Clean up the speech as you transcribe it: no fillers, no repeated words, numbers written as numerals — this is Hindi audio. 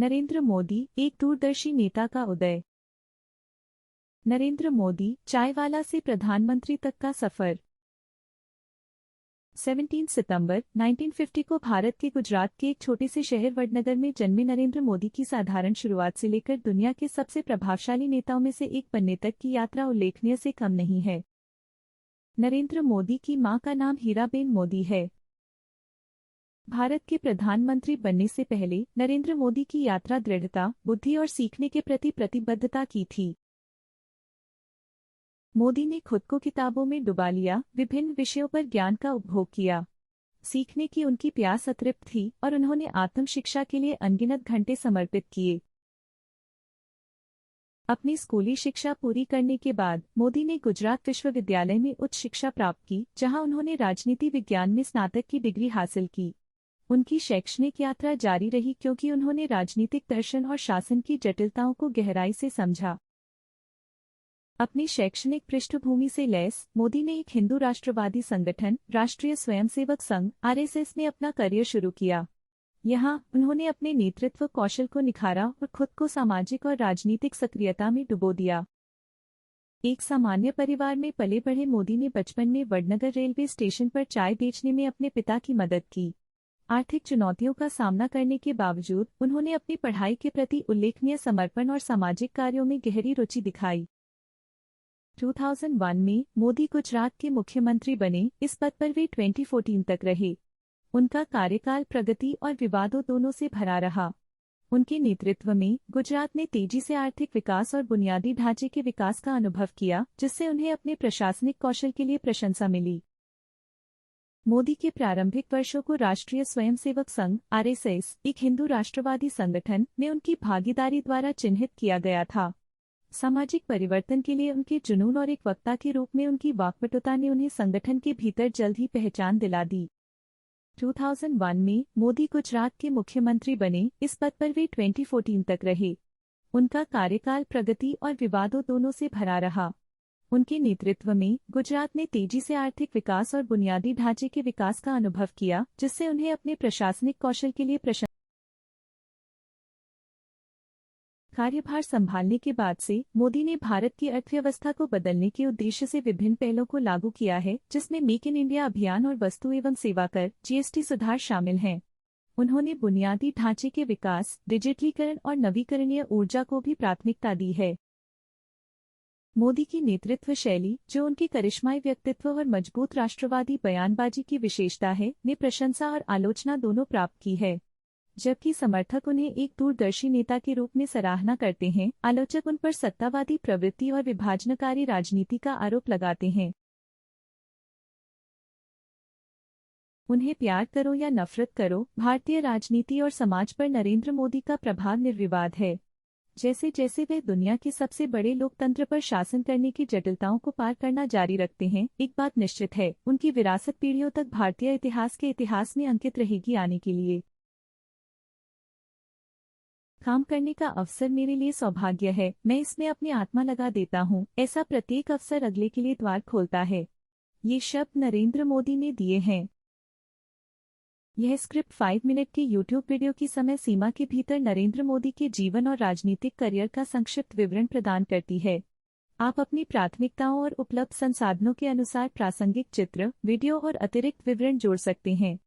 नरेंद्र मोदी, एक दूरदर्शी नेता का उदय। नरेंद्र मोदी, चायवाला से प्रधानमंत्री तक का सफर। 17 सितंबर 1950 को भारत के गुजरात के एक छोटे से शहर वडनगर में जन्मे नरेंद्र मोदी की साधारण शुरुआत से लेकर दुनिया के सबसे प्रभावशाली नेताओं में से एक बनने तक की यात्रा उल्लेखनीय से कम नहीं है। नरेंद्र मोदी की मां का नाम हीराबेन मोदी है। भारत के प्रधानमंत्री बनने से पहले नरेंद्र मोदी की यात्रा दृढ़ता, बुद्धि और सीखने के प्रति प्रतिबद्धता की थी। मोदी ने खुद को किताबों में डुबा लिया, विभिन्न विषयों पर ज्ञान का उपभोग किया। सीखने की उनकी प्यास अतृप्त थी और उन्होंने आत्म शिक्षा के लिए अनगिनत घंटे समर्पित किए। अपनी स्कूली शिक्षा पूरी करने के बाद मोदी ने गुजरात विश्वविद्यालय में उच्च शिक्षा प्राप्त की, जहां उन्होंने राजनीति विज्ञान में स्नातक की डिग्री हासिल की। उनकी शैक्षणिक यात्रा जारी रही क्योंकि उन्होंने राजनीतिक दर्शन और शासन की जटिलताओं को गहराई से समझा। अपनी शैक्षणिक पृष्ठभूमि से लैस मोदी ने एक हिंदू राष्ट्रवादी संगठन राष्ट्रीय स्वयंसेवक संघ (आरएसएस) में अपना करियर शुरू किया। यहाँ उन्होंने अपने नेतृत्व कौशल को निखारा और खुद को सामाजिक और राजनीतिक सक्रियता में डुबो दिया। एक सामान्य परिवार में पले बढ़े मोदी ने बचपन में वडनगर रेलवे स्टेशन पर चाय बेचने में अपने पिता की मदद की। आर्थिक चुनौतियों का सामना करने के बावजूद उन्होंने अपनी पढ़ाई के प्रति उल्लेखनीय समर्पण और सामाजिक कार्यों में गहरी रुचि दिखाई। 2001 में मोदी गुजरात के मुख्यमंत्री बने। इस पद पर वे 2014 तक रहे। उनका कार्यकाल प्रगति और विवादों दोनों से भरा रहा। उनके नेतृत्व में गुजरात ने तेजी से आर्थिक विकास और बुनियादी ढांचे के विकास का अनुभव किया, जिससे उन्हें अपने प्रशासनिक कौशल के लिए प्रशंसा मिली। मोदी के प्रारंभिक वर्षों को राष्ट्रीय स्वयंसेवक संघ (आरएसएस), एक हिंदू राष्ट्रवादी संगठन में उनकी भागीदारी द्वारा चिन्हित किया गया था। सामाजिक परिवर्तन के लिए उनके जुनून और एक वक्ता के रूप में उनकी वाक्पटुता ने उन्हें संगठन के भीतर जल्द ही पहचान दिला दी। 2001 में मोदी गुजरात के मुख्यमंत्री बने। इस पद पर वे 2014 तक रहे। उनका कार्यकाल प्रगति और विवादों दोनों से भरा रहा। उनके नेतृत्व में गुजरात ने तेजी से आर्थिक विकास और बुनियादी ढांचे के विकास का अनुभव किया, जिससे उन्हें अपने प्रशासनिक कौशल के लिए प्रशंसा। कार्यभार संभालने के बाद से मोदी ने भारत की अर्थव्यवस्था को बदलने के उद्देश्य से विभिन्न पहलों को लागू किया है, जिसमें मेक इन इंडिया अभियान और वस्तु एवं सेवा कर (जीएसटी) सुधार शामिल हैं। उन्होंने बुनियादी ढांचे के विकास, डिजिटलीकरण और नवीकरणीय ऊर्जा को भी प्राथमिकता दी है। मोदी की नेतृत्व शैली, जो उनके करिश्माई व्यक्तित्व और मजबूत राष्ट्रवादी बयानबाजी की विशेषता है, ने प्रशंसा और आलोचना दोनों प्राप्त की है। जबकि समर्थक उन्हें एक दूरदर्शी नेता के रूप में सराहना करते हैं, आलोचक उन पर सत्तावादी प्रवृत्ति और विभाजनकारी राजनीति का आरोप लगाते हैं। उन्हें प्यार करो या नफरत करो, भारतीय राजनीति और समाज पर नरेंद्र मोदी का प्रभाव निर्विवाद है। जैसे जैसे वे दुनिया के सबसे बड़े लोकतंत्र पर शासन करने की जटिलताओं को पार करना जारी रखते हैं, एक बात निश्चित है, उनकी विरासत पीढ़ियों तक भारतीय इतिहास के इतिहास में अंकित रहेगी। आने के लिए काम करने का अवसर मेरे लिए सौभाग्य है। मैं इसमें अपनी आत्मा लगा देता हूँ। ऐसा प्रत्येक अवसर अगले के लिए द्वार खोलता है। ये शब्द नरेंद्र मोदी ने दिए हैं। यह स्क्रिप्ट 5 मिनट की YouTube वीडियो की समय सीमा के भीतर नरेंद्र मोदी के जीवन और राजनीतिक करियर का संक्षिप्त विवरण प्रदान करती है। आप अपनी प्राथमिकताओं और उपलब्ध संसाधनों के अनुसार प्रासंगिक चित्र, वीडियो और अतिरिक्त विवरण जोड़ सकते हैं।